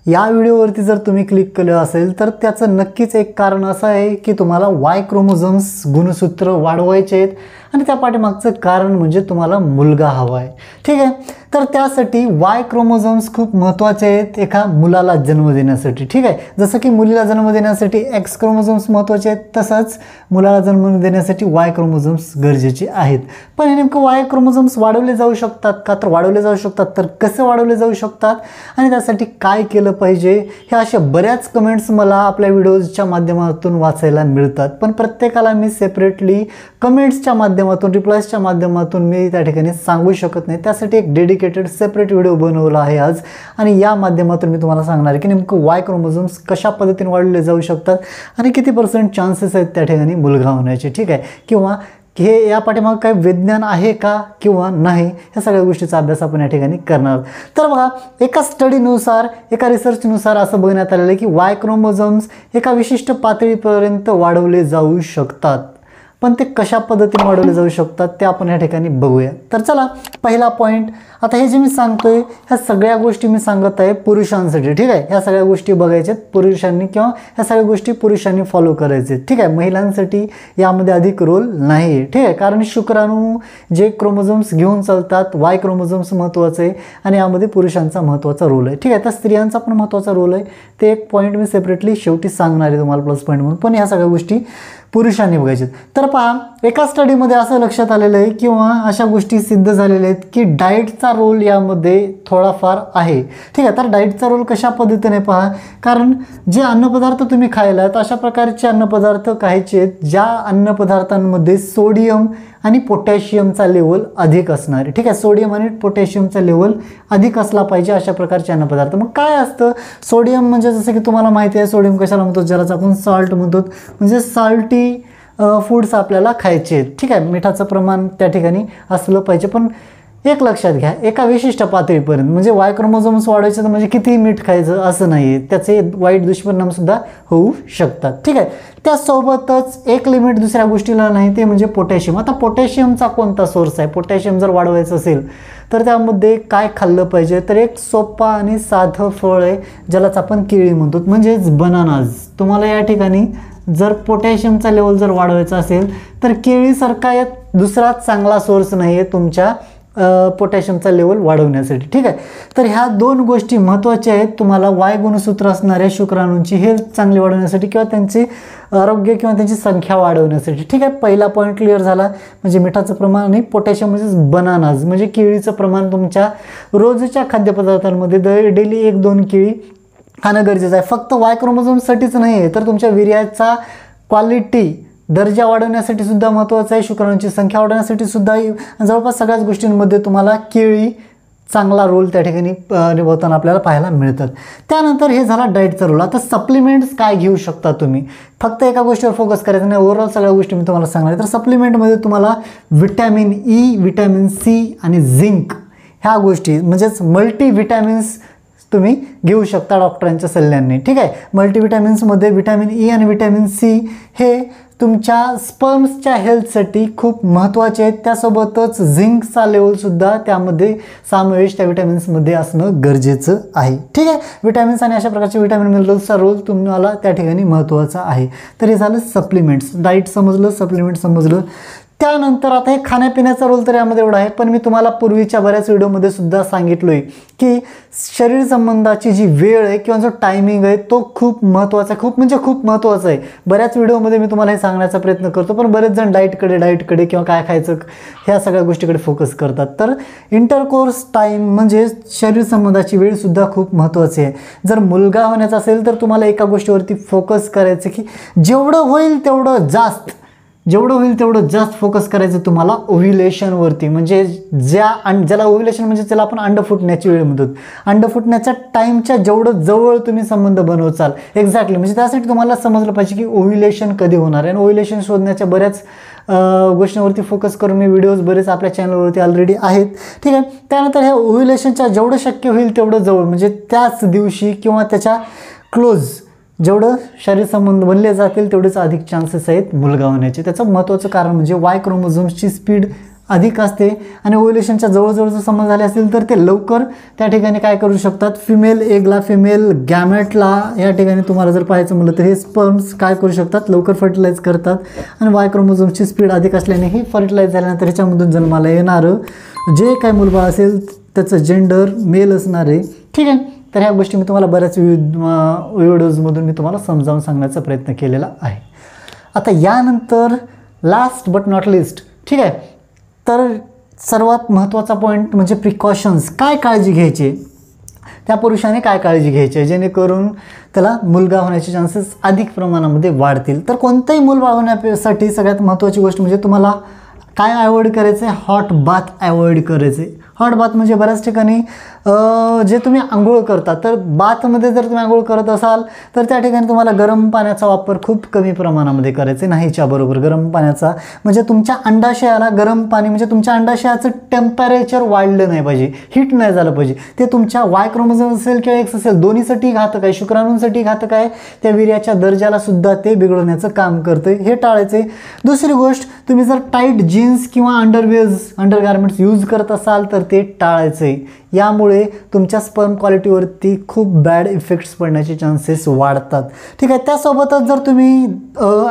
या व्हिडिओवरती जर तुम्ही क्लिक केलं असेल तर त्याचं नक्कीच एक कारण असं आहे की तुम्हाला वाय क्रोमोझोम्स गुणसूत्र वाढवायचे आहेत आणि त्या पाठीमागचं कारण म्हणजे तुम्हाला मुलगा हवा आहे. ठीक आहे, तर त्यासाठी वाय क्रोमोझोम्स खूप महत्त्वाचे आहेत एका मुलाला जन्म देण्यासाठी. ठीक आहे, जसं की मुलीला जन्म देण्यासाठी एक्स क्रोमोझोम्स महत्त्वाचे आहेत, तसंच मुलाला जन्म देण्यासाठी वाय क्रोमोझोम्स गरजेचे आहेत. पण हे नेमकं वाय क्रोमोझोम्स वाढवले जाऊ शकतात का? तर वाढवले जाऊ शकतात. तर कसे वाढवले जाऊ शकतात आणि त्यासाठी काय केलं पाहिजे, हे अशा बऱ्याच कमेंट्स मला आपल्या व्हिडिओजच्या माध्यमातून वाचायला मिळतात. पण प्रत्येकाला मी सेपरेटली कमेंट्सच्या माध्यमातून, रिप्लायजच्या माध्यमातून मी त्या ठिकाणी सांगू शकत नाही. त्यासाठी एक डेडिकेटेड सेपरेट व्हिडिओ बनवला आहे आज, आणि या माध्यमातून मी तुम्हाला सांगणार आहे की नेमकं वाय क्रोमोझोम्स कशा पद्धतीने वाढवले जाऊ शकतात आणि किती % चान्सेस आहेत त्या ठिकाणी मुलगा होण्याचे. ठीक आहे, किंवा हे या पाठीमागे काही विज्ञान आहे का किंवा नाही, ह्या सगळ्या गोष्टीचा अभ्यास आपण या ठिकाणी करणार. तर बघा, एका स्टडीनुसार, एका रिसर्चनुसार असं बघण्यात आलेलं आहे की वाय क्रोमोझोम्स एका विशिष्ट पातळीपर्यंत वाढवले जाऊ शकतात. पण ते कशा पद्धतीने वाढवले जाऊ शकतात ते आपण या ठिकाणी बघूया. तर चला, पहिला पॉईंट. आता हे जे मी सांगतोय ह्या सगळ्या गोष्टी मी सांगत आहे पुरुषांसाठी. ठीक आहे, ह्या सगळ्या गोष्टी बघायच्यात पुरुषांनी, किंवा ह्या सगळ्या गोष्टी पुरुषांनी फॉलो करायचे. ठीक आहे, महिलांसाठी यामध्ये अधिक रोल नाही आहे. ठीक आहे, कारण शुक्राणू जे क्रोमोझोम्स घेऊन चालतात, वाय क्रोमोझोम्स महत्त्वाचं आहे आणि यामध्ये पुरुषांचा महत्त्वाचा रोल आहे. ठीक आहे, तर स्त्रियांचा पण महत्त्वाचा रोल आहे. ते एक पॉईंट मी सेपरेटली शेवटी सांगणार आहे तुम्हाला प्लस पॉईंट म्हणून. पण ह्या सगळ्या गोष्टी पुरुषांनी बघायचे. तर पहा, एका स्टडीमध्ये असं लक्षात आलेलं आहे किंवा अशा गोष्टी सिद्ध झालेल्या आहेत की डाएटचा रोल यामध्ये थोडाफार आहे. ठीक आहे, तर डाएटचा रोल कशा पद्धतीने पहा, कारण जे अन्नपदार्थ तुम्ही खायलात अशा प्रकारचे अन्नपदार्थ खायचे आहेत ज्या अन्नपदार्थांमध्ये सोडियम आणि पोटॅशियमचा लेवल अधिक असणार आहे. ठीक आहे, सोडियम आणि पोटॅशियमचा लेवल अधिक असला पाहिजे अशा प्रकारचे अन्नपदार्थ. मग काय असतं सोडियम म्हणजे, जसं की तुम्हाला माहिती आहे सोडियम कशाला म्हणतो, ज्यालाच आपण सॉल्ट म्हणतो, म्हणजे सॉल्टी फूड्स आपल्याला खायचे आहेत. ठीक आहे, मिठाचं प्रमाण त्या ठिकाणी असलं पाहिजे. पण एक लक्षात घ्या, एका विशिष्ट पातळीपर्यंत, म्हणजे वाय क्रोमोझोम्स वाढवायचं तर म्हणजे किती मीठ खायचं असं नाही आहे, त्याचे वाईट दुष्परिणामसुद्धा होऊ शकतात. ठीक आहे, त्यासोबतच एक लिमिट दुसऱ्या गोष्टीला नाही, ते म्हणजे पोटॅशियम. आता पोटॅशियमचा कोणता सोर्स आहे? पोटॅशियम जर वाढवायचं असेल तर त्यामध्ये काय खाल्लं पाहिजे? तर एक सोपा आणि साधं फळ आहे ज्यालाच आपण केळी म्हणतो, म्हणजेच बनानाज. तुम्हाला या ठिकाणी जर पोटॅशियमचा लेवल जर वाढवायचा असेल तर केळीसारखा एक दुसरा चांगला सोर्स नाही आहे तुमच्या पोटॅशियमचा लेवल वाढवण्यासाठी. ठीक आहे, तर ह्या दोन गोष्टी महत्त्वाच्या आहेत तुम्हाला वाय गुणसूत्र असणाऱ्या शुक्राणूंची हेल्थ चांगली वाढवण्यासाठी किंवा त्यांचे आरोग्य किंवा त्यांची संख्या वाढवण्यासाठी. ठीक आहे, पहिला पॉईंट क्लिअर झाला, म्हणजे मिठाचं प्रमाण आणि पोटॅशियम म्हणजे बनानाज म्हणजे केळीचं प्रमाण तुमच्या रोजच्या खाद्यपदार्थांमध्ये डेली 1-2 केळी खाणं गरजेचं आहे. फक्त वाय क्रोमोझोम्ससाठीच नाही आहे, तर तुमच्या वीर्याचा क्वालिटी दर्जा वाढवण्यासाठी सुद्धा महत्त्वाचं आहे, शुक्राणूंची संख्या वाढवण्यासाठी सुद्धा. जवळपास सगळ्याच गोष्टींमध्ये तुम्हाला केळी चांगला रोल त्या ठिकाणी निभावताना आपल्याला पाहायला मिळतात. त्यानंतर हे झाला डाएटचा रोल. आता सप्लिमेंट्स काय घेऊ शकता तुम्ही? फक्त एका गोष्टीवर फोकस करायचं नाही, ओव्हरऑल सगळ्या गोष्टी मी तुम्हाला सांगणार आहे. तर सप्लिमेंटमध्ये तुम्हाला व्हिटॅमिन ई, व्हिटॅमिन सी आणि झिंक ह्या गोष्टी, म्हणजेच मल्टीव्हिटॅमिन्स तुम्ही घेऊ शकता डॉक्टरांच्या सल्ल्याने. ठीक आहे, मल्टीव्हिटॅमिन्समध्ये व्हिटॅमिन ई आणि व्हिटॅमिन सी हे तुमच्या स्पर्म्सच्या हेल्थसाठी खूप महत्त्वाचे आहेत. त्यासोबतच झिंकचा लेवलसुद्धा त्यामध्ये समावेश त्या विटॅमिन्समध्ये असणं गरजेचं आहे. ठीक आहे, विटॅमिन्स आणि अशा प्रकारचे विटॅमिन मिनरल्सचा रोल तुम्हाला त्या ठिकाणी महत्त्वाचा आहे. तर हे झालं सप्लिमेंट्स. डाईट समजलं, सप्लिमेंट समजलं. त्यानंतर आता हे खाण्यापिण्याचा रोल तर यामध्ये एवढा आहे, पण मी तुम्हाला पूर्वीच्या बऱ्याच व्हिडिओमध्ये सुद्धा सांगितलं आहे की शरीर संबंधाची जी वेळ आहे किंवा जो टायमिंग आहे तो खूप महत्त्वाचा आहे, खूप म्हणजे खूप महत्त्वाचा आहे. बऱ्याच व्हिडिओमध्ये मी तुम्हाला हे सांगण्याचा प्रयत्न करतो, पण बरेच जण डाईटकडे किंवा काय खायचं ह्या सगळ्या गोष्टीकडे फोकस करतात. तर इंटरकोर्स टाईम म्हणजे शरीर संबंधाची वेळसुद्धा खूप महत्त्वाची आहे. जर मुलगा होण्याचा असेल तर तुम्हाला एका गोष्टीवरती फोकस करायचं की जेवढं होईल तेवढं जास्त फोकस करायचं तुम्हाला ओव्ह्युलेशनवरती. म्हणजे ज्याला ओव्ह्युलेशन म्हणजे त्याला आपण अंड फुटण्याची वेळ म्हणतो. अंड फुटण्याच्या टाईमच्या जेवढं जवळ तुम्ही संबंध बनवचाल एक्झॅक्टली, म्हणजे त्यासाठी तुम्हाला समजलं पाहिजे की ओव्ह्युलेशन कधी होणार आहे. आणि ओव्ह्युलेशन शोधण्याच्या बऱ्याच गोष्टींवरती फोकस करून मी व्हिडिओज बरेच आपल्या चॅनलवरती ऑलरेडी आहेत. ठीक आहे, त्यानंतर ह्या ओव्ह्युलेशनच्या जेवढं शक्य होईल तेवढं जवळ, म्हणजे त्याच दिवशी किंवा त्याच्या क्लोज जेवढं शरीर संबंध बनले जातील तेवढेच अधिक चान्सेस आहेत मुलगा होण्याचे. त्याचं महत्त्वाचं कारण म्हणजे वाय क्रोमोझोम्सची स्पीड अधिक असते आणि ओव्ह्युलेशनच्या जवळजवळ जर समज झाले असतील तर ते लवकर त्या ठिकाणी काय करू शकतात, फिमेल एगला, फिमेल गॅमेटला या ठिकाणी तुम्हाला जर पाहायचं म्हटलं तर हे स्पर्म्स काय करू शकतात, लवकर फर्टिलाइज करतात आणि वाय क्रोमोझोमची स्पीड अधिक असल्याने हे फर्टिलाइज झाल्यानंतर ह्याच्यामधून जन्माला येणारं जे काय मुलबाळ असेल त्याचं जेंडर मेल असणार आहे. ठीक आहे, तर ह्या गोष्टी मी तुम्हाला बऱ्याच व्हिडिओजमधून मी तुम्हाला समजावून सांगण्याचा प्रयत्न केलेला आहे. आता यानंतर लास्ट बट नॉट लिस्ट, ठीक आहे, तर सर्वात महत्त्वाचा पॉईंट म्हणजे प्रिकॉशन्स. काय काळजी घ्यायची, त्या पुरुषाने काय काळजी घ्यायची आहे जेणेकरून त्याला मुलगा होण्याचे चान्सेस अधिक प्रमाणामध्ये वाढतील. तर कोणतंही मुलबाळ होण्यासाठी सगळ्यात महत्त्वाची गोष्ट म्हणजे तुम्हाला काय अवॉइड करायचं आहे, हॉट बाथ अवॉइड करायचे. हॉट बाथ म्हणजे बऱ्याच ठिकाणी जे तुम्ही आंघोळ करता, तर बाथमध्ये जर तुम्ही आंघोळ करत असाल तर त्या ठिकाणी तुम्हाला गरम पाण्याचा वापर खूप कमी प्रमाणामध्ये करायचे, नाहीच्या बरोबर गरम पाण्याचा. म्हणजे तुमच्या अंडाशयाला गरम पाणी म्हणजे तुमच्या अंडाशयाचं टेम्परेचर वाढलं नाही पाहिजे, हीट नाही झालं पाहिजे. ते तुमच्या वाय क्रोमोझोम असेल किंवा एक्स असेल दोन्हीसाठी घातक आहे, शुक्राणूंसाठी घातक आहे. त्या वीर्याच्या दर्जाला सुद्धा ते बिघडवण्याचं काम करतं, हे टाळायचे. दुसरी गोष्ट, तुम्ही जर टाईट जीन्स किंवा अंडरगार्मेंट्स यूज करत असाल तर ते टाळायचे. यामुळे तुमच्या स्पर्म क्वालिटीवरती खूप बॅड इफेक्ट्स पडण्याचे चान्सेस वाढतात. ठीक आहे, त्यासोबतच जर तुम्ही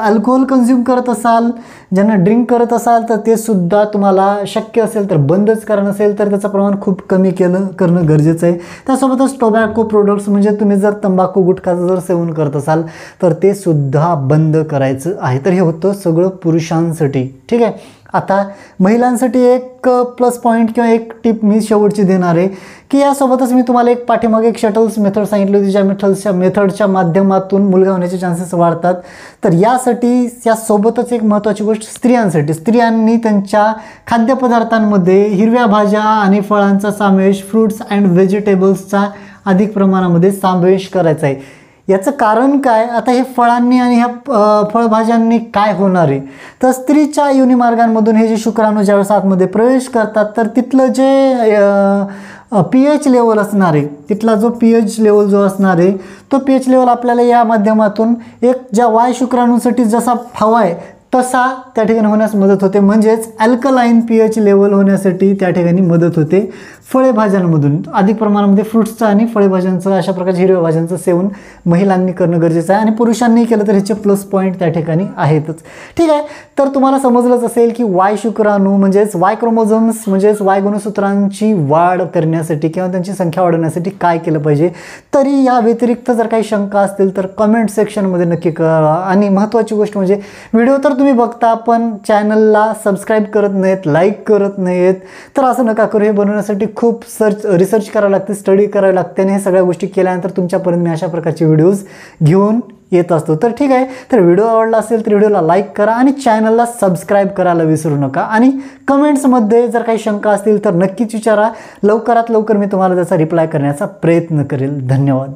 अल्कोहोल कन्झ्युम करत असाल, ज्यांना ड्रिंक करत असाल तर ते सुद्धा तुम्हाला शक्य असेल तर बंदच करणं असेल तर त्याचं प्रमाण खूप कमी करणं गरजेचं आहे. त्यासोबतच टोबॅको प्रोडक्ट्स म्हणजे तुम्ही जर तंबाखू गुटखाचं जर सेवन करत असाल तर ते सुद्धा बंद करायचं आहे. तर हे होतं सगळं पुरुषांसाठी. ठीक आहे, आता महिलांसाठी एक प्लस पॉईंट किंवा एक टिप मी शेवटची देणार आहे की यासोबतच मी तुम्हाला एक पाठीमागे एक शटल्स मेथड सांगितली होती, ज्या मेथडच्या माध्यमातून मुलगा होण्याचे चान्सेस वाढतात. तर यासाठी यासोबतच एक महत्त्वाची गोष्ट स्त्रियांसाठी, स्त्रियांनी त्यांच्या खाद्यपदार्थांमध्ये हिरव्या भाज्या आणि फळांचा समावेश, फ्रूट्स अँड व्हेजिटेबल्सचा अधिक प्रमाणामध्ये समावेश करायचा आहे. याचं कारण काय, आता हे फळांनी आणि ह्या फळभाज्यांनी काय होणार आहे, तर स्त्रीच्या योनिमार्गांमधून हे जे शुक्राणू ज्यावेळेस आतमध्ये प्रवेश करतात तर तिथलं जे pH लेवल असणार आहे, तिथला जो pH लेवल जो असणार आहे तो pH लेवल आपल्याला या माध्यमातून एक ज्या वाय शुक्राणूंसाठी जसा हवा आहे तसा त्या ठिकाणी होण्यास मदत होते. म्हणजेच अल्कलाईन pH लेवल होण्यासाठी त्या ठिकाणी मदत होते. फळेभाज्यांमधून अधिक प्रमाणामध्ये फ्रूट्सचं आणि फळेभाज्यांचं अशा प्रकारच्या हिरव्या भाज्यांचं सेवन महिलांनी करणं गरजेचं आहे आणि पुरुषांनी केलं तर ह्याचे प्लस पॉईंट त्या ठिकाणी आहेतच. ठीक आहे, तर तुम्हाला समजलंच असेल की वाय शुक्राणू म्हणजेच वाय क्रोमोझोम्स म्हणजेच वाय गुणसूत्रांची वाढ करण्यासाठी किंवा त्यांची संख्या वाढवण्यासाठी काय केलं पाहिजे. तरी या व्यतिरिक्त जर काही शंका असतील तर कमेंट सेक्शनमध्ये नक्की कळवा. आणि महत्त्वाची गोष्ट म्हणजे व्हिडिओ तर तुम्ही बघता पण चॅनलला सबस्क्राईब करत नाहीत, लाईक करत नाहीत, तर असं नका करू. हे बनवण्यासाठी खूप रिसर्च करावं लागते, स्टडी करावी लागते आणि हे सगळ्या गोष्टी केल्यानंतर तुमच्यापर्यंत मी अशा प्रकारचे व्हिडिओज घेऊन येत असतो. तर ठीक आहे, तर व्हिडिओ आवडला असेल तर व्हिडिओला लाईक करा आणि चॅनलला सबस्क्राईब करायला विसरू नका. आणि कमेंट्समध्ये जर काही शंका असतील तर नक्कीच विचारा. लवकरात लवकर मी तुम्हाला त्याचा रिप्लाय करण्याचा प्रयत्न करेल. धन्यवाद.